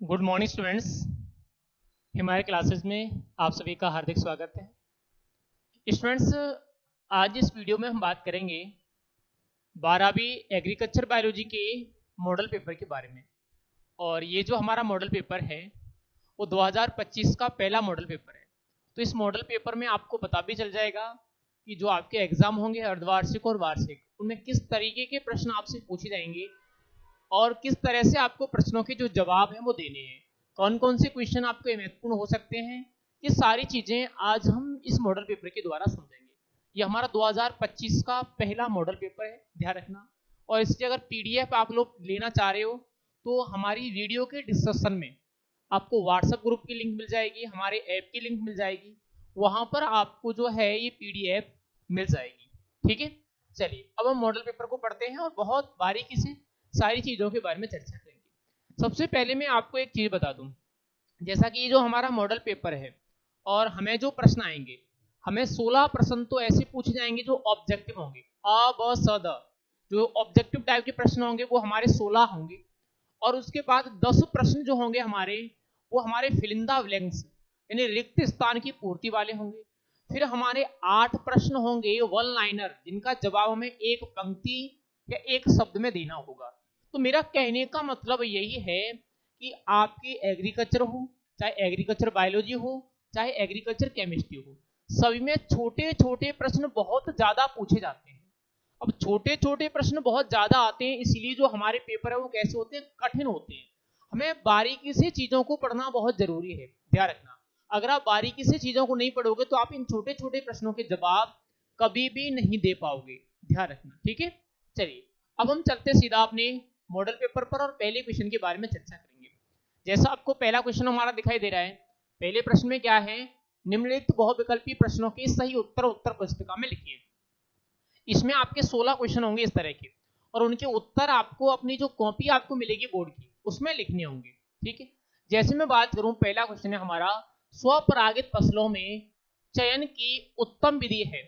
Good morning students. हमारे classes में आप सभी का हार्दिक स्वागत है। स्टूडेंट्स, आज इस वीडियो में हम बात करेंगे 12वीं एग्रीकल्चर बायोलॉजी के मॉडल पेपर के बारे में। और ये जो हमारा मॉडल पेपर है वो 2025 का पहला मॉडल पेपर है। तो इस मॉडल पेपर में आपको पता भी चल जाएगा कि जो आपके एग्जाम होंगे अर्धवार्षिक और वार्षिक, उनमें किस तरीके के प्रश्न आपसे पूछे जाएंगे और किस तरह से आपको प्रश्नों के जो जवाब हैं वो देने हैं, कौन कौन से क्वेश्चन आपको महत्वपूर्ण हो सकते हैं, ये सारी चीजें आज हम इस मॉडल पेपर के द्वारा समझेंगे। ये हमारा 2025 का पहला मॉडल पेपर है, ध्यान रखना। और इसकी अगर पीडीएफ आप लोग लेना चाह रहे हो तो हमारी वीडियो के डिस्क्रिप्शन में आपको व्हाट्सएप ग्रुप की लिंक मिल जाएगी, हमारे ऐप की लिंक मिल जाएगी, वहां पर आपको जो है ये पीडीएफ मिल जाएगी। ठीक है, चलिए अब हम मॉडल पेपर को पढ़ते हैं और बहुत बारीकी से सारी चीजों के बारे में चर्चा करेंगे। सबसे पहले मैं आपको एक चीज बता दूं, जैसा कि जो हमारा मॉडल पेपर है और हमें जो प्रश्न आएंगे, हमें 16 प्रश्न तो ऐसे पूछे जाएंगे जो ऑब्जेक्टिव होंगे। अ ब स द जो ऑब्जेक्टिव टाइप के प्रश्न होंगे वो हमारे 16 होंगे। और उसके बाद 10 प्रश्न जो होंगे हमारे, वो हमारे फिलिंदा ब्लैंक्स यानी रिक्त स्थान की पूर्ति वाले होंगे। फिर हमारे 8 प्रश्न होंगे वन लाइनर, जिनका जवाब हमें एक पंक्ति या एक शब्द में देना होगा। तो मेरा कहने का मतलब यही है कि आपकी एग्रीकल्चर हो, चाहे एग्रीकल्चर बायोलॉजी हो, चाहे एग्रीकल्चर केमिस्ट्री हो, सभी में छोटे छोटे प्रश्न बहुत ज्यादा पूछे जाते हैं। अब छोटे छोटे प्रश्न बहुत ज्यादा आते हैं, इसीलिए जो हमारे पेपर है वो कैसे होते हैं, कठिन होते हैं। हमें बारीकी से चीजों को पढ़ना बहुत जरूरी है, ध्यान रखना। अगर आप बारीकी से चीजों को नहीं पढ़ोगे तो आप इन छोटे छोटे प्रश्नों के जवाब कभी भी नहीं दे पाओगे, ध्यान रखना। ठीक है, चलिए अब हम चलते सीधा अपने मॉडल पेपर पर और पहले क्वेश्चन के बारे में चर्चा करेंगे। जैसा आपको पहला क्वेश्चन हमारा दिखाई दे रहा है, पहले प्रश्न में क्या है, निम्नलिखित बहुविकल्पी प्रश्नों के सही उत्तर उत्तर पुस्तिका में लिखिए। इसमें आपके 16 क्वेश्चन होंगे इस तरह के, और उनके उत्तर आपको अपनी जो कॉपी आपको मिलेगी बोर्ड की उसमें लिखने होंगे। ठीक है, जैसे मैं बात करूं, पहला क्वेश्चन है हमारा, स्वपरागित फसलों में चयन की उत्तम विधि है।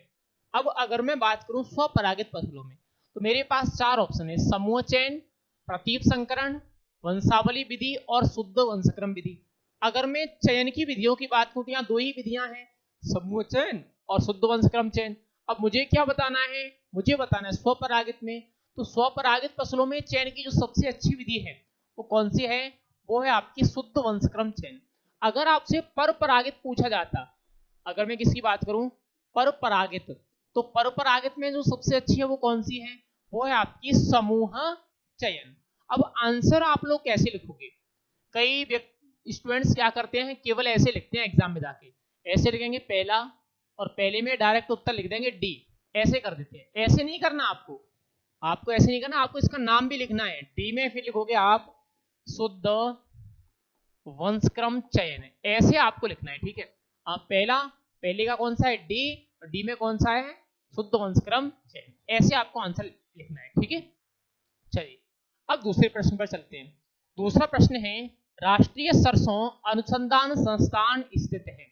अब अगर मैं बात करूं स्वपरागित फसलों में, तो मेरे पास 4 ऑप्शन है, समूह चयन, प्रतीप संकरण, वंशावली विधि और शुद्ध वंशक्रम विधि। अगर मैं चयन की विधियों की बात करूं तो यहाँ 2 ही विधियां हैं, समूह चयन और शुद्ध वंशक्रम चयन। अब मुझे क्या बताना है, मुझे बताना है स्वपरागित में। तो स्वपरागित फसलों में चयन की जो सबसे अच्छी विधि है वो कौन सी है, वो है आपकी शुद्ध वंशक्रम चयन। अगर आपसे परपरागित पूछा जाता, अगर मैं किसकी बात करूं परपरागित, तो परपरागित में जो सबसे अच्छी है वो कौन सी है, वो है आपकी समूह चयन। अब आंसर आप लोग कैसे लिखोगे, कई स्टूडेंट्स क्या करते हैं, केवल ऐसे लिखते हैं एग्जाम में जाके, ऐसे लिखेंगे पहला और पहले में डायरेक्ट उत्तर लिख देंगे डी, ऐसे कर देते हैं। ऐसे नहीं करना आपको, आपको ऐसे नहीं करना, आपको इसका नाम भी लिखना है। डी में फिर लिखोगे आप शुद्ध वंशक्रम चयन, ऐसे आपको लिखना है। ठीक है, आप पहला, पहले का कौन सा है डी, डी में कौन सा है शुद्ध वंशक्रम चयन, ऐसे आपको आंसर लिखना है। ठीक है, चलिए अब दूसरे प्रश्न पर चलते हैं। दूसरा प्रश्न है, राष्ट्रीय सरसों अनुसंधान संस्थान स्थित है।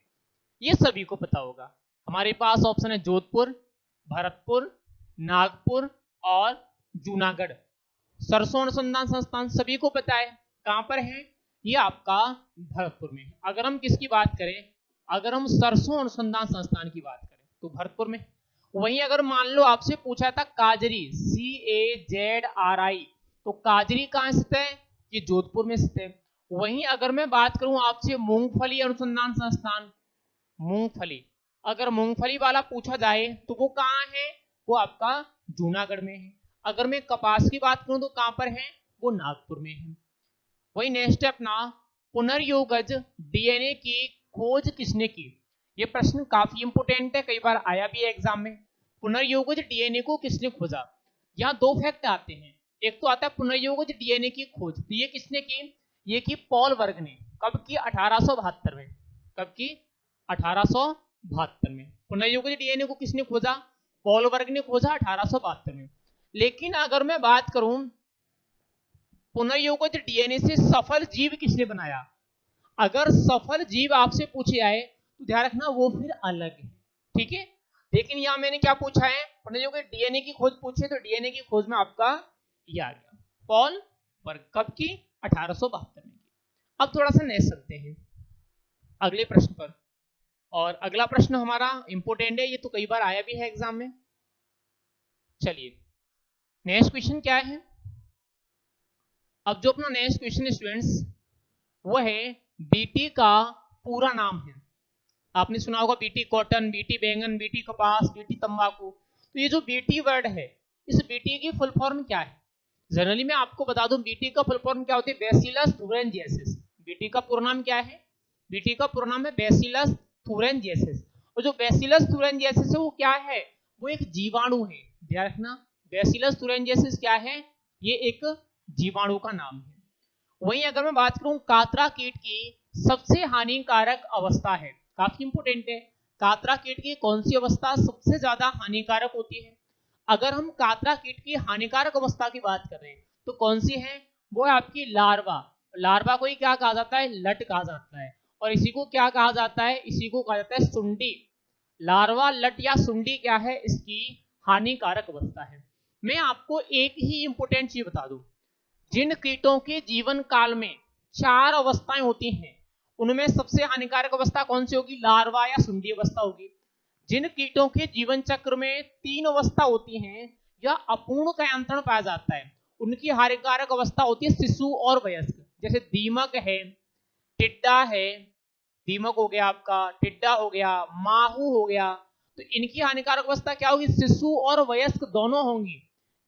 ये सभी को पता होगा, हमारे पास ऑप्शन है जोधपुर, भरतपुर, नागपुर और जूनागढ़। सरसों अनुसंधान संस्थान सभी को पता है, कहां पर है, ये आपका भरतपुर में। अगर हम किसकी बात करें, अगर हम सरसों अनुसंधान संस्थान की बात करें तो भरतपुर में। वहीं अगर मान लो आपसे पूछा था काजरी, CAZRI, तो काजरी कहां स्थित है, ये जोधपुर में स्थित है। वहीं अगर मैं बात करूं आपसे मूंगफली अनुसंधान संस्थान, मूंगफली, अगर मूंगफली वाला पूछा जाए तो वो कहां है, वो आपका जूनागढ़ में है। अगर मैं कपास की बात करूं तो कहां पर है, वो नागपुर में है। वही नेक्स्ट है अपना, पुनर्योगज DNA की खोज किसने की। ये प्रश्न काफी इंपोर्टेंट है, कई बार आया भी है एग्जाम में। पुनर्योगज DNA को किसने खोजा, यहाँ 2 फैक्ट आते हैं। एक तो आता है पुनर्योगज DNA की खोज, तो ये किसने की, ये की पॉल वर्ग ने। कब की, 1872 में। कब की, 1872 में। पुनर्योगज DNA को किसने खोजा, पॉल वर्ग ने खोजा 1872 में। लेकिन अगर मैं बात करूं पुनर्योगज DNA से सफल जीव किसने बनाया, अगर सफल जीव आपसे पूछे आए तो ध्यान रखना वो फिर अलग है। ठीक है, लेकिन यहां मैंने क्या पूछा है, पुनर्योगज DNA की खोज पूछे, तो DNA की खोज में आपका ये आ गया पॉल वर्ग। कब की, 1872 में की। अब थोड़ा सा नेक्स्ट चलते हैं अगले प्रश्न पर, और अगला प्रश्न हमारा इंपोर्टेंट है, ये तो कई बार आया भी है एग्जाम में। चलिए नेक्स्ट क्वेश्चन क्या है। अब जो अपना नेक्स्ट क्वेश्चन स्टूडेंट्स वो है बीटी का पूरा नाम है। आपने सुना होगा बीटी कॉटन, बीटी बैंगन, बीटी कपास, बीटी तंबाकू। तो ये जो बीटी वर्ड है, इस बीटी की फुल फॉर्म क्या है? जनरली मैं आपको बता दूं बीटी का फुल फॉर्म क्या होती है, बैसिलस थुरिनजिएसिस। बीटी का पूरा नाम क्या है? बीटी का पूरा नाम है बैसिलस थुरिनजिएसिस। और जो बैसिलस थुरिनजिएसिस है वो क्या है? वो एक जीवाणु है। ध्यान रखना, बैसिलस थुरिनजिएसिस क्या है? ये एक जीवाणु का नाम है। वहीं अगर मैं बात करूं कातरा कीट की सबसे हानिकारक अवस्था है, काफी इंपोर्टेंट है, कातरा कीट की कौन सी अवस्था सबसे ज्यादा हानिकारक होती है? अगर हम कातरा कीट की हानिकारक अवस्था की बात कर रहे हैं तो कौन सी है? वो है आपकी लार्वा। लार्वा को ही क्या कहा जाता है? लट कहा जाता है। और इसी को क्या कहा जाता है? इसी को कहा जाता है सुंडी। लार्वा, लट या सुंडी क्या है? इसकी हानिकारक अवस्था है। मैं आपको एक ही इंपोर्टेंट चीज बता दूं, जिन कीटों के जीवन काल में 4 अवस्थाएं होती हैं उनमें सबसे हानिकारक अवस्था कौन सी होगी? लार्वा या सुंडी अवस्था होगी। जिन कीटों के जीवन चक्र में 3 अवस्था होती हैं या अपूर्ण कायांतरण पाया जाता है उनकी हानिकारक अवस्था होती है शिशु और वयस्क। जैसे दीमक है, टिड्डा है, दीमक हो गया आपका, टिड्डा हो गया, माहू हो गया, तो इनकी हानिकारक अवस्था क्या होगी? शिशु और वयस्क दोनों होंगी।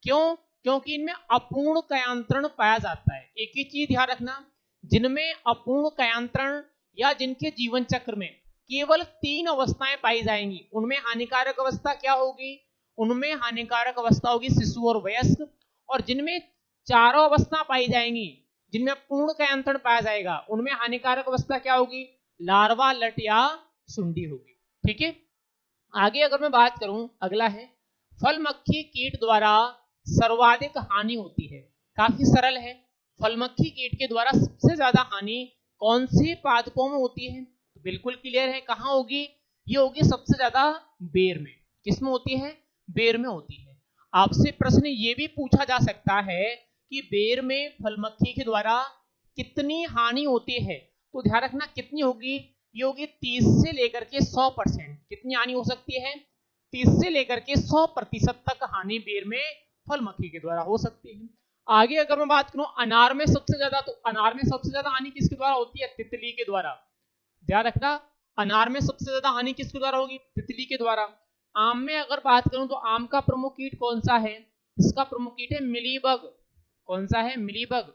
क्यों? क्योंकि इनमें अपूर्ण कायांतरण पाया जाता है। एक ही चीज ध्यान रखना, जिनमें अपूर्ण कायांतरण या जिनके जीवन चक्र में केवल 3 अवस्थाएं पाई जाएंगी उनमें हानिकारक अवस्था क्या होगी? उनमें हानिकारक अवस्था होगी शिशु और वयस्क। और जिनमें चारों अवस्था पाई जाएंगी, जिनमें पूर्ण कायांतरण पाया जाएगा, उनमें हानिकारक अवस्था क्या होगी? लार्वा, लट या सुंडी होगी। ठीक है, आगे अगर मैं बात करूं, अगला है फल मक्खी कीट द्वारा सर्वाधिक हानि होती है। काफी सरल है, फल मक्खी कीट के द्वारा सबसे ज्यादा हानि कौन से पादपों में होती है? तो बिल्कुल क्लियर है, कहां होगी? ये होगी सबसे ज्यादा बेर में। किसमें होती है? बेर में होती है। आपसे प्रश्न ये भी पूछा जा सकता है कि बेर में फल मक्खी के द्वारा कितनी हानि होती है? तो ध्यान रखना कितनी होगी? ये होगी 30 से लेकर के 100%। कितनी हानि हो सकती है? 30 से लेकर के 100% तक हानि बेर में फल मक्खी के द्वारा हो सकती है। आगे अगर मैं बात करूं अनार में सबसे ज्यादा, तो अनार में सबसे ज्यादा हानि किसके द्वारा होती है? तितली के द्वारा। ध्यान रखना, अनार में सबसे ज्यादा हानि किसके द्वारा होगी? तितली के द्वारा। आम में अगर बात करूं तो आम का प्रमुख कीट कौन सा है? इसका प्रमुख कीट है मिलीबग। कौन सा है? मिलीबग।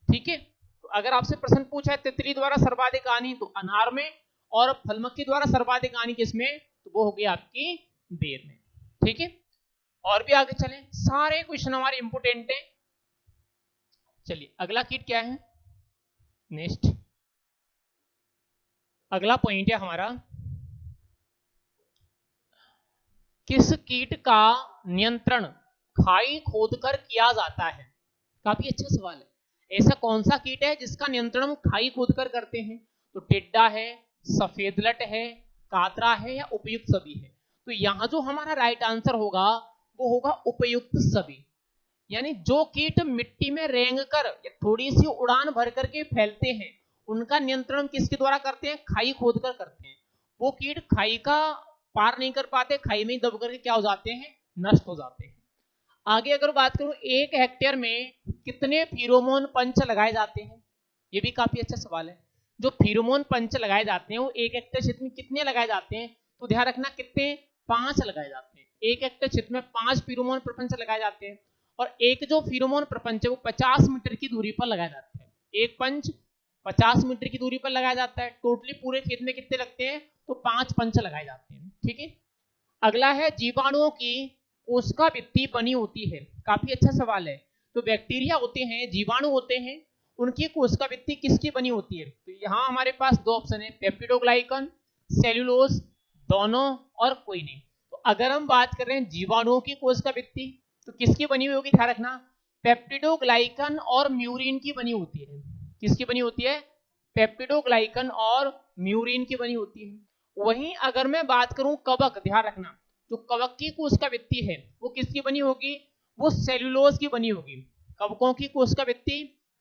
ठीक है, तो अगर आपसे प्रश्न पूछा है तितली द्वारा सर्वाधिक हानि, तो अनार में, और फल मक्खी द्वारा सर्वाधिक हानि किसमें? तो वो होगी आपकी बेर में। ठीक है, और भी आगे चलें, सारे क्वेश्चन हमारे इंपोर्टेंट हैं। चलिए अगला कीट क्या है? नेक्स्ट अगला पॉइंट है हमारा, किस कीट का नियंत्रण खाई खोदकर किया जाता है? काफी अच्छा सवाल है। ऐसा कौन सा कीट है जिसका नियंत्रण हम खाई खोदकर करते हैं? तो टिड्डा है, सफेद लट है, कातरा है, या उपयुक्त सभी है? तो यहां जो हमारा राइट आंसर होगा वो होगा उपयुक्त सभी। यानी जो कीट मिट्टी में रेंग कर या थोड़ी सी उड़ान भर करके फैलते हैं उनका नियंत्रण किसके द्वारा करते हैं? खाई खोद कर करते हैं। वो कीट खाई का पार नहीं कर पाते, खाई में दब करके क्या हो जाते हैं? नष्ट हो जाते हैं। आगे अगर बात करूं 1 हेक्टेयर में कितने फेरोमोन पंच लगाए जाते हैं? ये भी काफी अच्छा सवाल है। जो फेरोमोन पंच लगाए जाते हैं वो 1 हेक्टेयर क्षेत्र में कितने लगाए जाते हैं? तो ध्यान रखना कितने? 5 लगाए जाते हैं। 1 हेक्टेयर क्षेत्र में 5 फेरोमोन प्रपंच लगाए जाते हैं। और एक जो फेरोमोन प्रपंच है वो 50 मीटर की दूरी पर लगाया जाता है। एक पंच 50 मीटर की दूरी पर लगाया जाता है। टोटली पूरे खेत में कितने लगते हैं? तो 5 पंच लगाए जाते हैं। ठीक है, अगला है जीवाणुओं की कोशिका भित्ति बनी होती है। काफी अच्छा सवाल है। तो बैक्टीरिया होते हैं, जीवाणु होते हैं, उनकी कोशिका भित्ति किसकी बनी होती है? तो यहाँ हमारे पास 2 ऑप्शन है, पेप्टिडोग्लाइकन, सेल्यूलोज, दोनों और कोई नहीं। तो अगर हम बात कर रहे हैं जीवाणुओं की कोशिका भित्ति तो किसकी बनी हुई होगी? ध्यान रखना, पेप्टिडोग्लाइकन और म्यूरिन की बनी होती है। किसकी बनी होती है? पेप्टिडोग्लाइकन और म्यूरिन की बनी होती है। वहीं अगर मैं बात करूं कवक, ध्यान रखना, जो कवक की कोशिका भित्ति है वो किसकी बनी होगी? वो सेल्यूलोज की बनी होगी। कवकों की कोशिका भित्ति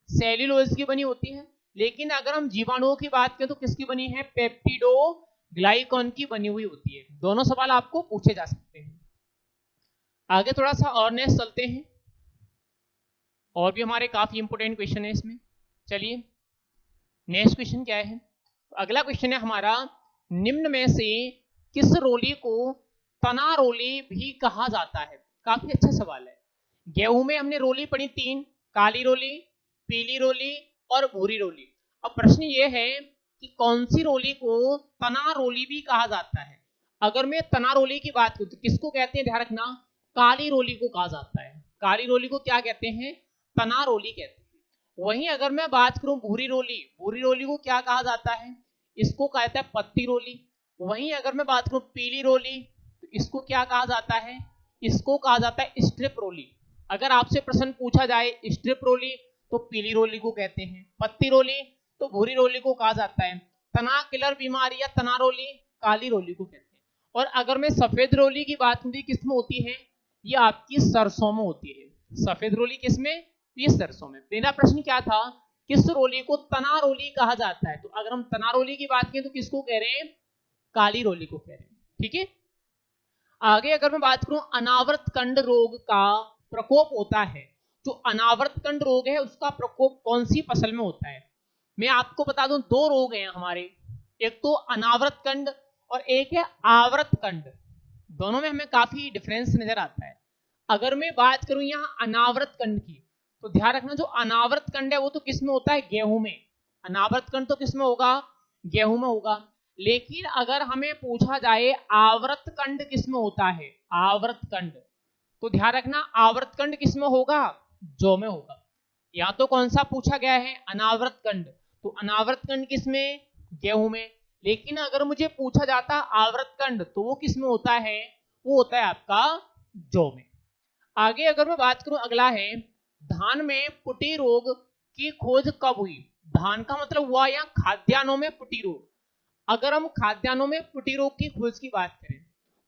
सेल्यूलोज की बनी होती है। लेकिन अगर हम जीवाणुओं की बात करें तो किसकी बनी है, पेप्टिडोग्लाइकॉन की बनी हुई होती है। दोनों सवाल आपको पूछे जा सकते हैं। आगे थोड़ा सा और नेक्स्ट चलते हैं, और भी हमारे काफी इंपोर्टेंट क्वेश्चन है इसमें। चलिए नेक्स्ट क्वेश्चन क्या है, अगला क्वेश्चन है हमारा, निम्न में से किस रोली को तना रोली भी कहा जाता है। काफी अच्छा सवाल है। गेहूं में हमने रोली पढ़ी 3, काली रोली, पीली रोली और भूरी रोली। अब प्रश्न ये है कि कौन सी रोली को तना रोली भी कहा जाता है। अगर मैं तना रोली की बात करूं तो किसको कहते हैं, ध्यान रखना, काली रोली को कहा जाता है। काली रोली को क्या कहते हैं, तना रोली कहते हैं। वहीं अगर मैं बात करूं भूरी रोली को क्या कहा जाता है, इसको कहता है पत्ती रोली। वहीं अगर मैं बात करूं पीली रोली तो इसको क्या कहा जाता है, इसको कहा जाता है स्ट्रिप रोली। अगर आपसे प्रश्न पूछा जाए स्ट्रिप रोली तो पीली रोली को कहते हैं, पत्ती रोली तो भूरी रोली को कहा जाता है, तना किलर बीमारी या तना रोली काली रोली को कहते हैं। और अगर मैं सफेद रोली की बात करूं किसमें होती है, ये आपकी सरसों में होती है। सफेद रोली किसमें, ये सरसों में। मेरा प्रश्न क्या था, किस रोली को तना रोली कहा जाता है। तो अगर हम तना रोली की बात करें तो किसको कह रहे हैं, काली रोली को कह रहे हैं। ठीक है, आगे अगर मैं बात करूं अनावर्त कंड रोग का प्रकोप होता है, जो अनावर्त कंड रोग है उसका प्रकोप कौन सी फसल में होता है। मैं आपको बता दूं 2 रोग हैं हमारे, एक तो अनावर्त कंड और एक है आवर्त कंड। दोनों में हमें काफी डिफरेंस नजर आता है। अगर मैं बात करूं यहाँ अनावर्त कंड की तो ध्यान रखना, जो अनावर्त कंड है वो तो किसमें होता है, गेहूं में। अनावर्त कंड तो किसमें होगा, गेहूं में होगा। लेकिन अगर हमें पूछा जाए आवर्त कंड किसमें होता है, आवर्त कंड, तो ध्यान रखना आवर्त कंड किसमें होगा, जौ में होगा। या तो कौन सा पूछा गया है, अनावर्त कंड, तो अनावर्त कंड किसमें, गेहूं में। लेकिन अगर मुझे पूछा जाता आवर्त कंड तो वो किसमें होता है, वो होता है आपका जौ में। आगे अगर मैं बात करूं, अगला है धान में पुटी रोग की खोज कब हुई। धान का मतलब हुआ यहाँ खाद्यान्नों में पुटी रोग। अगर हम खाद्यान्नों में पुटी रोग की खोज की बात करें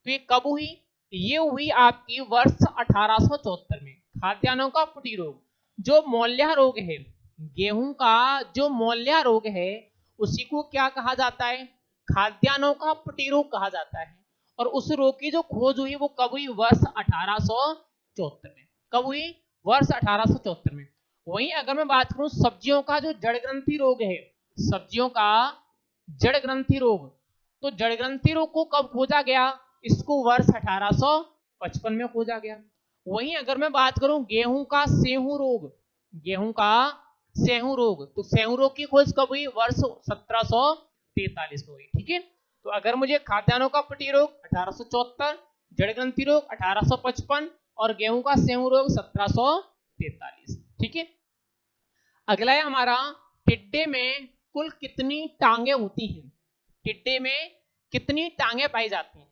तो ये कब हुई, ये हुई आपकी वर्ष 1874 में। खाद्यान्नों का पुटी रोग, जो मौल्या रोग है, गेहूं का जो मौल्या रोग है उसी को क्या कहा जाता है, खाद्यान्नों का पुटी रोग कहा जाता है। और उस रोग की जो खोज हुई वो कब हुई, वर्ष 1874 में। कब हुई, वर्ष 1874 में। वहीं अगर मैं बात करूं सब्जियों का जो जड़ ग्रंथि रोग है, सब्जियों का जड़ ग्रंथि रोग, तो जड़ ग्रंथि रोग को कब खोजा गया, इसको वर्ष 1855 में खोजा गया। वहीं अगर मैं बात करूं गेहूं का सेहू रोग, गेहूं का सेहू रोग, तो सेहू रोग की खोज कब हुई, वर्ष 1743 में हुई। ठीक है, तो अगर मुझे खाद्यान्नों का पुटी रोग 1874, जड़ ग्रंथि रोग 1855 और गेहूं का सेहू रोग 1743। ठीक है, अगला है हमारा टिड्डे में कुल कितनी टांगे होती हैं, टिड्डे में कितनी टांगे पाई जाती हैं।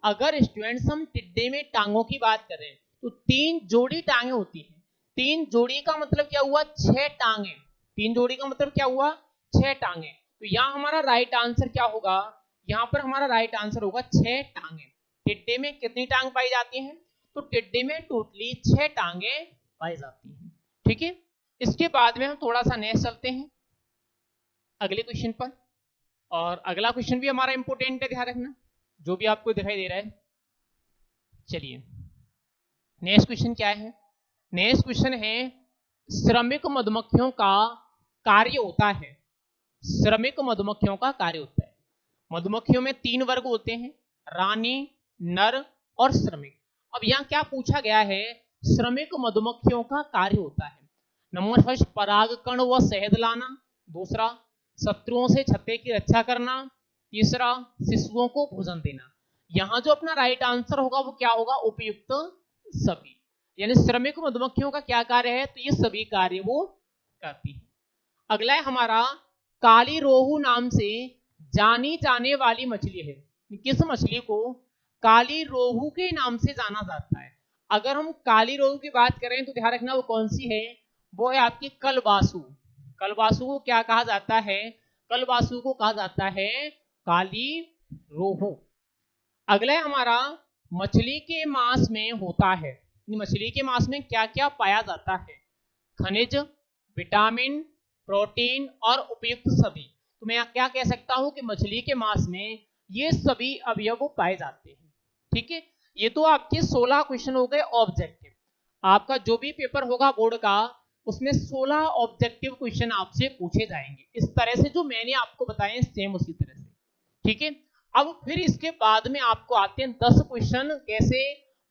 अगर स्टूडेंट्स हम टिड्डे में टांगों की बात करें तो 3 जोड़ी टांगे होती हैं। 3 जोड़ी का मतलब क्या हुआ, 6 टांगे। 3 जोड़ी का मतलब क्या हुआ, 6 टांगे। तो यहाँ हमारा राइट आंसर क्या होगा, यहाँ पर हमारा राइट आंसर होगा 6 टांगे। टिड्डे में कितनी टांग पाई जाती हैं, तो टिड्डे में टोटली 6 टांगे पाई जाती हैं। ठीक है, इसके बाद में हम थोड़ा सा नेक्स्ट चलते हैं अगले क्वेश्चन पर। और अगला क्वेश्चन भी हमारा इंपोर्टेंट है, ध्यान रखना, जो भी आपको दिखाई दे रहा है। चलिए नेक्स्ट क्वेश्चन क्या है, नेक्स्ट क्वेश्चन है श्रमिक मधुमक्खियों का कार्य होता है। श्रमिक मधुमक्खियों का कार्य होता है। मधुमक्खियों में 3 वर्ग होते हैं, रानी, नर और श्रमिक। अब यहाँ क्या पूछा गया है, श्रमिक मधुमक्खियों का कार्य होता है। नंबर फर्स्ट परागकण व शहद लाना, दूसरा शत्रुओं से छत्ते की रक्षा करना, तीसरा शिशुओं को भोजन देना। यहाँ जो अपना राइट आंसर होगा वो क्या होगा, उपयुक्त सभी। यानी श्रमिक मधुमक्खियों का क्या कार्य है, तो ये सभी कार्य वो करती है। अगला है हमारा काली रोहू नाम से जानी जाने वाली मछली है। किस मछली को काली रोहू के नाम से जाना जाता है। अगर हम काली रोहू की बात करें तो ध्यान रखना वो कौन सी है, वो है आपकी कलबासु। कलबासु को क्या कहा जाता है, कलबासु को कहा जाता है काली रोहू। अगला है हमारा मछली के मांस में होता है। मछली के मांस में क्या क्या पाया जाता है, खनिज, विटामिन, प्रोटीन और उपयुक्त सभी। तो मैं क्या कह सकता हूं कि मछली के मांस में ये सभी अवयव पाए जाते हैं। ठीक है, ये तो आपके 16 क्वेश्चन हो गए ऑब्जेक्टिव। आपका जो भी पेपर होगा बोर्ड का, उसमें 16 ऑब्जेक्टिव क्वेश्चन आपसे पूछे जाएंगे, इस तरह से जो मैंने आपको बताए सेम उसी तरह से। ठीक है, अब फिर इसके बाद में आपको आते हैं 10 क्वेश्चन, कैसे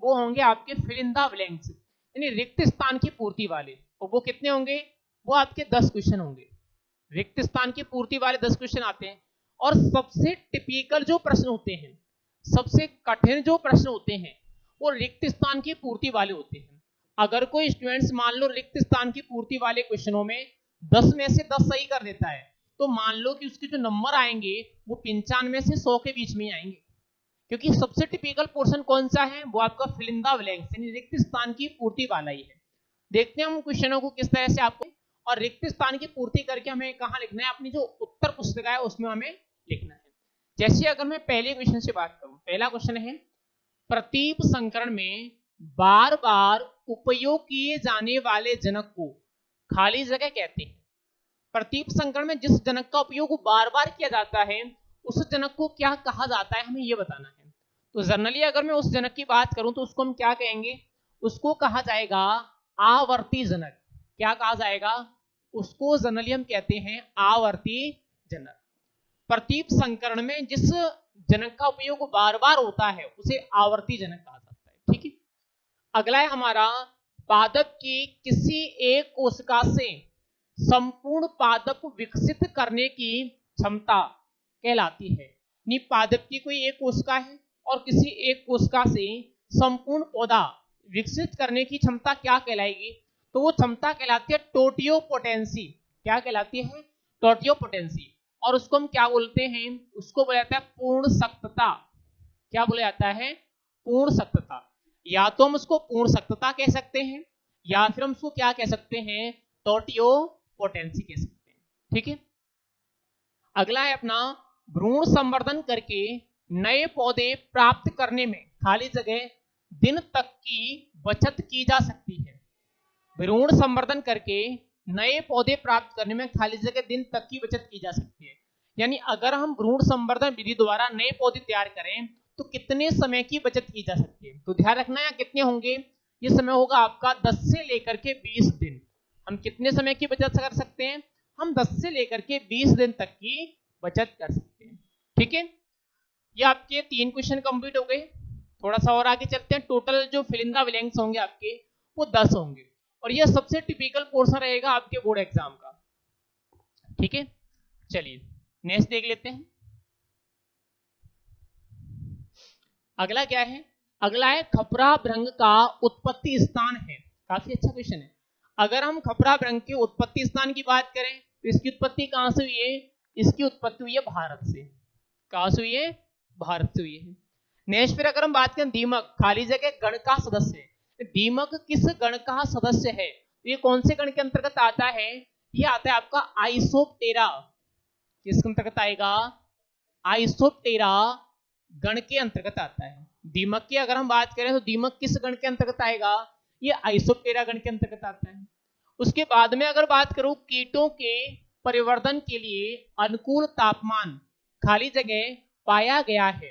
वो होंगे आपके फिल इन द ब्लैंक्स, यानी रिक्त स्थान की पूर्ति वाले। और वो कितने होंगे, वो आपके 10 क्वेश्चन होंगे, रिक्त स्थान की पूर्ति वाले 10 क्वेश्चन आते हैं। और सबसे टिपिकल जो प्रश्न होते हैं, सबसे कठिन जो प्रश्न होते हैं, वो रिक्त स्थान की पूर्ति वाले होते हैं। अगर कोई स्टूडेंट्स मान लो रिक्त स्थान की पूर्ति वाले क्वेश्चनों में 10 में से 10 सही कर देता है, तो मान लो कि उसके जो नंबर आएंगे वो 95 से 100 के बीच में ही आएंगे, क्योंकि सबसे टिपिकल पोर्शन कौन सा है, वो आपका फिल इन द ब्लैंक्स यानी रिक्त स्थान की पूर्ति वाला ही है। देखते हैं हम क्वेश्चनों को किस तरह से आपको, और रिक्त स्थान की पूर्ति करके हमें कहाँ लिखना है, अपनी जो उत्तर पुस्तिका है उसमें हमें लिखना है। जैसे अगर मैं पहले क्वेश्चन से बात करूं, पहला क्वेश्चन है प्रतीप संकरण में बार बार उपयोग किए जाने वाले जनक को खाली जगह कहते हैं। प्रतीप संकरण में जिस जनक का उपयोग बार बार किया जाता है उस जनक को क्या कहा जाता है, हमें यह बताना है। तो जनरली अगर मैं उस जनक की बात करूं तो उसको हम क्या कहेंगे, उसको कहा जाएगा आवर्ती जनक। क्या कहा जाएगा, उसको जनरली हम कहते हैं आवर्ती जनक। प्रतीप संकरण में जिस जनक का उपयोग बार बार होता है उसे आवर्ती जनक कहा जाता है। ठीक है, अगला है हमारा पादप की किसी एक कोशिका से संपूर्ण पादप विकसित करने की क्षमता कहलाती है। पादप की कोई एक कोशिका है और किसी एक कोशिका से संपूर्ण पौधा विकसित करने की क्षमता क्या कहलाएगी, तो वो क्षमता कहलाती है टोटियोपोटेंसी। क्या कहलाती है, टोटियोपोटेंसी। और उसको हम क्या बोलते हैं, उसको बोला जाता है पूर्ण सख्तता। क्या बोला जाता है, पूर्ण सख्तता। या तो हम उसको पूर्ण सख्तता कह सकते हैं या फिर हम उसको क्या कह सकते हैं, टोटियोपोटेंसी कह सकते हैं। ठीक है, अगला है अपना भ्रूण संवर्धन करके नए पौधे प्राप्त करने में खाली जगह दिन तक की बचत की जा सकती है। भ्रूण संवर्धन करके नए पौधे प्राप्त करने में खाली जगह दिन तक की बचत की जा सकती है। यानी अगर हम भ्रूण संवर्धन विधि द्वारा नए पौधे तैयार करें तो कितने समय की बचत की जा सकती है, तो ध्यान रखना है कितने होंगे, ये समय होगा आपका 10 से लेकर के 20 दिन। हम कितने समय की बचत कर सकते हैं, हम 10 से लेकर के 20 दिन तक की बचत कर सकते हैं। ठीक है, ये आपके 3 क्वेश्चन कंप्लीट हो गए। थोड़ा सा और आगे चलते हैं। टोटल जो फिल इन द ब्लैंक्स होंगे आपके वो 10 होंगे और ये सबसे टिपिकल पोर्शन रहेगा आपके बोर्ड एग्जाम का। ठीक है, चलिए नेक्स्ट देख लेते हैं। अगला क्या है, अगला है खपरा भृंग का उत्पत्ति स्थान है। काफी अच्छा क्वेश्चन है। अगर हम खपरा भृंग के उत्पत्ति स्थान की बात करें तो इसकी उत्पत्ति कहां से हुई है, इसकी उत्पत्ति हुई है भारत से। कहां से हुई है, भारत से हुई है। नेक्स्ट फिर अगर हम बात करें दीमक खाली जगह गण का सदस्य है, दीमक किस गण का सदस्य है, ये कौन से गण के अंतर्गत आता है, ये आता है आपका आइसोप्टेरा। किसके अंतर्गत आएगा, आइसोप्टेरा गण के अंतर्गत आता है। दीमक की अगर हम बात करें तो दीमक किस गण के अंतर्गत आएगा, ये आइसोप्टेरा गण के अंतर्गत आता है। उसके बाद में अगर बात करूं कीटों के परिवर्धन के लिए अनुकूल तापमान खाली जगह पाया गया है,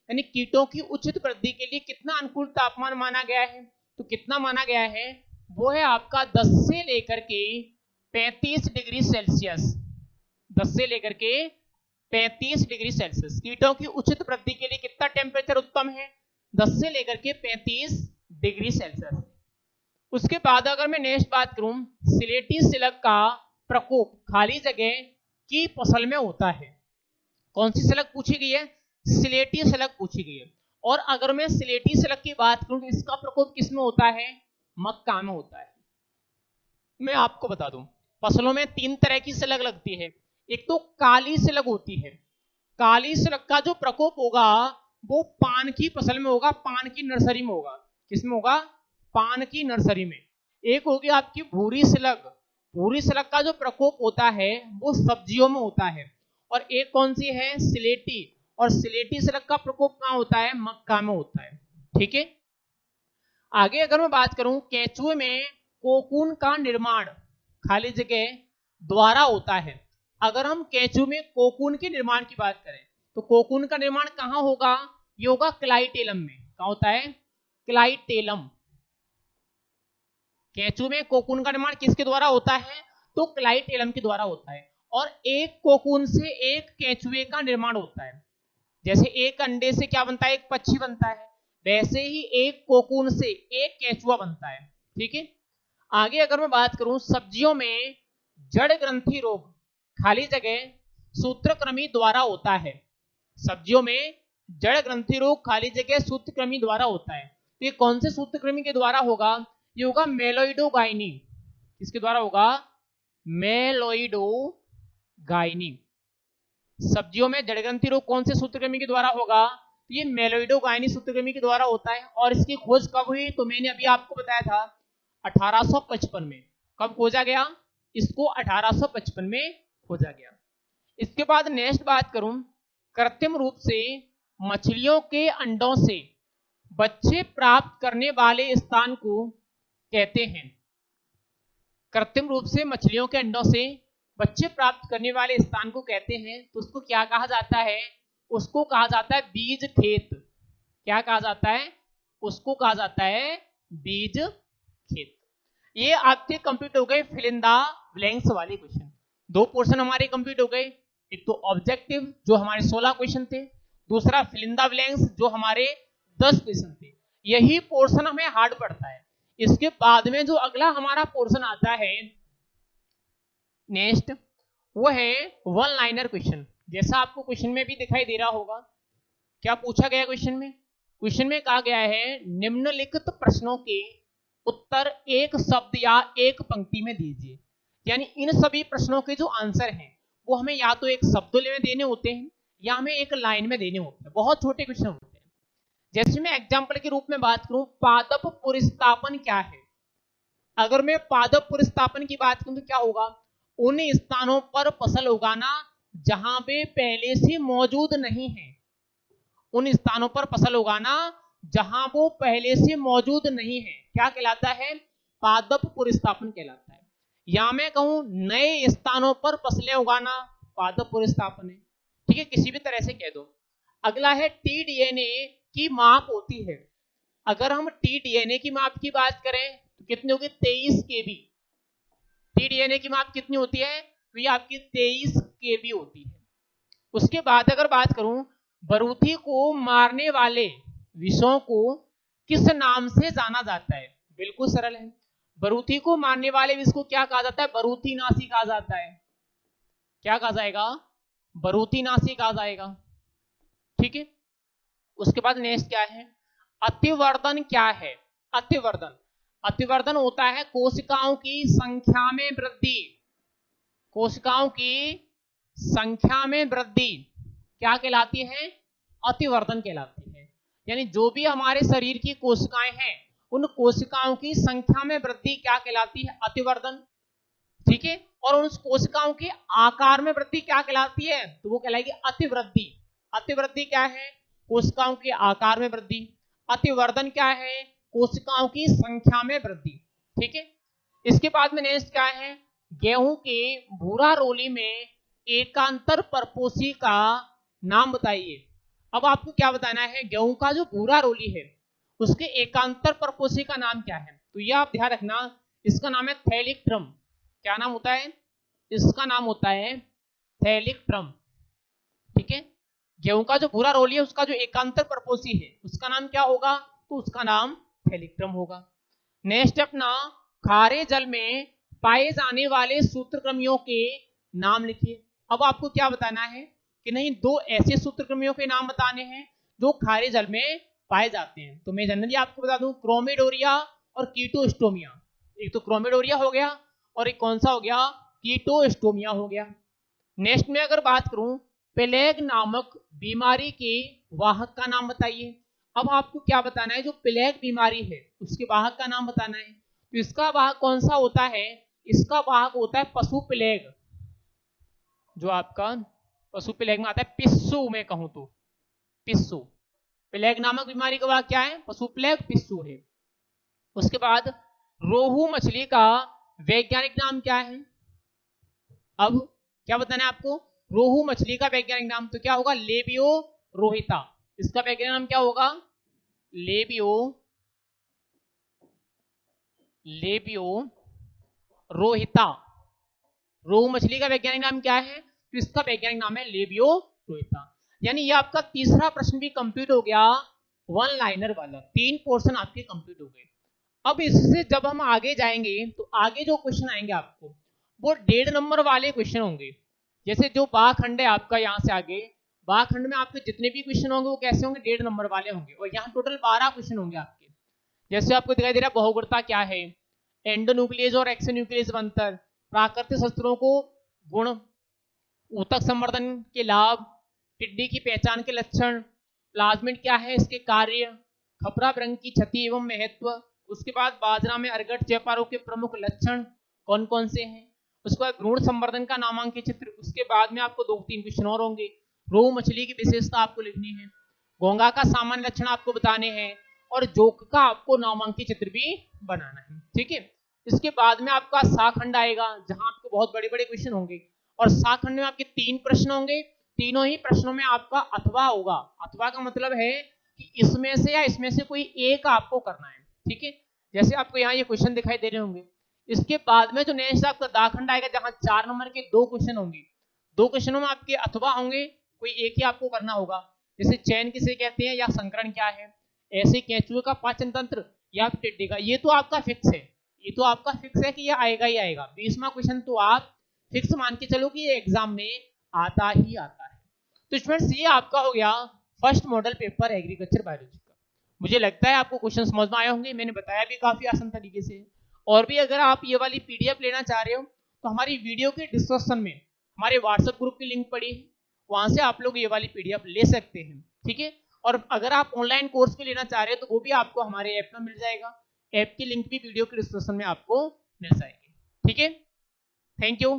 यानी कीटों की उचित वृद्धि के लिए कितना अनुकूल तापमान माना गया है, तो कितना माना गया है, वो है आपका 10 से लेकर के 35 डिग्री सेल्सियस। 10 से लेकर के 35 डिग्री सेल्सियस कीटों की उचित वृद्धि के लिए कितना टेम्परेचर उत्तम है, 10 से लेकर के 35 डिग्री सेल्सियस। उसके बाद अगर मैं नेक्स्ट बात करूं सिलेटी सिलक का प्रकोप खाली जगह की फसल में होता है। कौन सी सिलक पूछी गई है, सिलेटी सिलक पूछी गई है। और अगर मैं सिलेटी सिलक की बात करूं तो इसका प्रकोप किस में होता है, मक्का में होता है। मैं आपको बता दूं फसलों में 3 तरह की सिलक लगती है। एक तो काली सिलक होती है, काली सिलक का जो प्रकोप होगा वो पान की फसल में होगा, पान की नर्सरी में होगा। किसमें होगा, पान की नर्सरी में। एक होगी आपकी भूरी सिलक, भूरी सिलक का जो प्रकोप होता है वो सब्जियों में होता है। और एक कौन सी है, सिलेटी, और सिलेटी सिलक का प्रकोप कहां होता है, मक्का में होता है। ठीक है, आगे अगर मैं बात करूं केंचुए में कोकून का निर्माण खाली जगह द्वारा होता है। अगर हम केंचुए में कोकून के निर्माण की बात करें तो कोकून का निर्माण कहां होगा? ये होगा क्लाइटेलम में। कहां होता है? क्लाइटेलम। केंचुए में कोकून का निर्माण किसके द्वारा होता है? तो क्लाइटेलम के द्वारा होता है। और एक कोकून से एक केंचुए का निर्माण होता है। जैसे एक अंडे से क्या बनता है? एक पक्षी बनता है, वैसे ही एक कोकून से एक केंचुआ बनता है। ठीक है। आगे अगर मैं बात करूं, सब्जियों में जड़ ग्रंथि रोग खाली जगह सूत्रकृमि द्वारा होता है। सब्जियों में जड़ ग्रंथि रोग खाली जगह सूत्रकृमि द्वारा होता है। तो ये कौन से सूत्रकृमि के द्वारा होगा? ये होगा मेलोइडोगाइनी। किसके द्वारा होगा? मेलोइडोगाइनी। सब्जियों में जड़ ग्रंथि रोग कौन से सूत्रकृमि के द्वारा होगा? तो ये मेलोइडोगाइनी सूत्रकृमि के द्वारा होता है। और इसकी खोज कब हुई? तो मैंने अभी आपको बताया था 1855 में। कब खोजा गया? इसको 1855 में खोजा गया। इसके बाद नेक्स्ट बात करूं, कृत्रिम रूप से मछलियों के अंडों से बच्चे प्राप्त करने वाले स्थान को कहते हैं। कृत्रिम रूप से मछलियों के अंडों से बच्चे प्राप्त करने वाले स्थान को कहते हैं। तो उसको क्या कहा जाता है? उसको कहा जाता है बीज खेत। क्या कहा जाता है? उसको कहा जाता है बीज खेत। ये आपके कंप्लीट हो गए फिल इन द ब्लैंक्स वाले क्वेश्चन। दो पोर्शन हमारे कंप्लीट हो गए। एक तो ऑब्जेक्टिव जो हमारे 16 क्वेश्चन थे, दूसरा फिल इन द ब्लैंक्स जो हमारे 10 क्वेश्चन थे। यही पोर्शन हमें हार्ड पड़ता है। इसके बाद में जो अगला हमारा पोर्शन आता है नेक्स्ट, वो है वन लाइनर क्वेश्चन। जैसा आपको क्वेश्चन में भी दिखाई दे रहा होगा, क्या पूछा गया क्वेश्चन में? क्वेश्चन में कहा गया है निम्नलिखित प्रश्नों के उत्तर एक शब्द या एक पंक्ति में दीजिए। यानी इन सभी प्रश्नों के जो आंसर हैं वो हमें या तो एक शब्द में देने होते हैं या हमें एक लाइन में देने होते हैं। बहुत छोटे क्वेश्चन होते हैं। जैसे मैं एग्जाम्पल के रूप में बात करूं, पादप पुरस्तापन क्या है? अगर मैं पादप पुरस्तापन की बात करूं तो क्या होगा? उन स्थानों पर फसल उगाना जहां वे पहले से मौजूद नहीं है। उन स्थानों पर फसल उगाना जहां वो पहले से मौजूद नहीं है क्या कहलाता है? पादप पुरस्तापन कहलाता है। या मैं कहूं नए स्थानों पर फसलें उगाना पादप पुरस्तापन है। ठीक है, किसी भी तरह से कह दो। अगला है टीडीएनए की माप होती है। अगर हम टीडीएनए की माप की बात करें तो कितनी होगी? 23 केबी। टीडीएनए की माप कितनी होती है? तो ये आपकी 23 केबी होती है। उसके बाद अगर बात करूं, बरूथी को मारने वाले विषों को किस नाम से जाना जाता है? बिल्कुल सरल है। बरूथी को मारने वाले विष को क्या कहा जाता है? बरूथीनाशी कहा जाता है। क्या कहा जाएगा? बरूथीनाशी कहा जाएगा। ठीक है। उसके बाद नेक्स्ट क्या है? अतिवर्धन क्या है? अतिवर्धन, अतिवर्धन होता है कोशिकाओं की संख्या में वृद्धि। कोशिकाओं की संख्या में वृद्धि क्या कहलाती है? अतिवर्धन कहलाती है। यानी जो भी हमारे शरीर की कोशिकाएं हैं उन कोशिकाओं की संख्या में वृद्धि क्या कहलाती है? अतिवर्धन। ठीक है। और उन कोशिकाओं के आकार में वृद्धि क्या कहलाती है? तो वो कहलाएगी अतिवृद्धि। अतिवृद्धि क्या है? कोशिकाओं के आकार में वृद्धि। अतिवर्धन क्या है? कोशिकाओं की संख्या में वृद्धि। ठीक है। इसके बाद में नेक्स्ट क्या है? गेहूं के भूरा रोली में एकांतर परपोषी का नाम बताइए। अब आपको क्या बताना है? गेहूं का जो भूरा रोली है उसके एकांतर परपोषी का नाम क्या है? तो यह आप ध्यान रखना, इसका नाम है थैलिक्ट्रम। क्या नाम होता है? इसका नाम होता है थैलिक्ट्रम। ठीक है। गेहूं का जो भूरा रोली है उसका जो एकांतर परपोषी है उसका नाम क्या होगा? तो उसका नाम थैलिक्ट्रम होगा। नेक्स्ट अपना, खारे जल में पाए जाने वाले सूत्रक्रमियों के नाम लिखिए। अब आपको क्या बताना है कि नहीं, दो ऐसे सूत्रक्रमियों के नाम बताने हैं जो खारे जल में पाए जाते हैं। तो मैं जनरली आपको बता दूं, क्रोमिडोरिया और कीटोस्टोमिया। एक तो क्रोमिडोरिया हो गया और एक कौन सा हो गया? कीटोस्टोमिया हो गया। नेक्स्ट में अगर बात करूं, प्लेग नामक बीमारी के वाहक का नाम बताइए। अब आपको क्या बताना है? जो प्लेग बीमारी है उसके वाहक का नाम बताना है। तो इसका वाहक कौन सा होता है? इसका वाहक होता है पशु प्लेग। जो आपका पशु प्लेग में आता है, पिस्सू में कहूं तो पिस्सू। प्लेग नामक बीमारी का वाहक क्या है? पशु प्लेग, पिस्सू है। उसके बाद रोहू मछली का वैज्ञानिक नाम क्या है? अब क्या बताना है आपको, रोहू मछली का वैज्ञानिक नाम तो क्या होगा, लेबियो रोहिता। इसका वैज्ञानिक नाम क्या होगा, लेबियो रोहिता। रोहू मछली का वैज्ञानिक नाम क्या है, तो इसका वैज्ञानिक नाम है लेबियो रोहिता। यानी ये आपका तीसरा प्रश्न भी कंप्लीट हो गया, वन लाइनर वाला। 3 पोर्शन आपके कंप्लीट हो गए। अब इससे जब हम आगे जाएंगे तो आगे जो क्वेश्चन आएंगे आपको वो 1.5 नंबर वाले क्वेश्चन होंगे। जैसे जो बाखंड है आपका, यहाँ से आगे बाखंड में आपके जितने भी क्वेश्चन होंगे वो कैसे होंगे, 1.5 नंबर वाले होंगे। और यहाँ टोटल 12 क्वेश्चन होंगे आपके। जैसे आपको दिखाई दे रहा है बहुगुणता क्या है, एंडोन्यूक्लियस और एक्सोन्यूक्लियस अंतर, प्राकृतिक शस्त्रों को गुण, ऊतक संवर्धन के लाभ, टिड्डी की पहचान के लक्षण, प्लाज्मिड क्या है इसके कार्य, खपरा व्रंग की क्षति एवं महत्व, उसके बाद बाजरा में अर्गट चेपारों के प्रमुख लक्षण कौन कौन से हैं, उसके बाद भ्रूण संवर्धन का नामांकित चित्र, उसके बाद में आपको 2-3 क्वेश्चन और होंगे। रोहू मछली की विशेषता आपको लिखनी है, घोंगा का सामान्य लक्षण आपको बताने हैं, और जोक का आपको नामांकित चित्र भी बनाना है। ठीक है, इसके बाद में आपका साखंड आएगा जहां आपको बहुत बड़े बड़े क्वेश्चन होंगे, और साखंड में आपके 3 प्रश्न होंगे। तीनों ही प्रश्नों में आपका अथवा होगा। अथवा का मतलब है कि इसमें से या इसमें से कोई एक आपको करना है। ठीक है, जैसे आपको यहाँ ये क्वेश्चन दिखाई दे रहे होंगे। इसके बाद में जो नेक्स्ट आपका दाखंड आएगा जहां 4 नंबर के 2 क्वेश्चन होंगे। 2 क्वेश्चनों में आपके अथवा होंगे, कोई एक ही आपको करना होगा। जैसे चयन किसे कहते हैं या संकरण क्या है, ऐसे केंचुए का पाचन तंत्र या टिड्डी का, ये तो आपका फिक्स है। ये तो आपका फिक्स है कि ये आएगा ही आएगा। 20वां क्वेश्चन तो आप फिक्स मान के चलो कि ये एग्जाम में आता ही आता है। तो स्टूडेंट्स ये आपका हो गया first model paper agriculture biology का। मुझे लगता है आपको क्वेश्चन समझ में आए होंगे, मैंने बताया भी काफी आसान तरीके से। और भी अगर आप ये वाली पीडीएफ लेना चाह रहे हो तो हमारी वीडियो के डिस्क्रिप्शन में हमारे व्हाट्सएप ग्रुप की लिंक पड़ी है, वहां से आप लोग ये वाली पीडीएफ ले सकते हैं। ठीक है, और अगर आप ऑनलाइन कोर्स भी लेना चाह रहे हो तो वो भी आपको हमारे ऐप में मिल जाएगा। ऐप की लिंक भी वीडियो के डिस्क्रिप्शन में आपको मिल जाएगी। ठीक है, थैंक यू।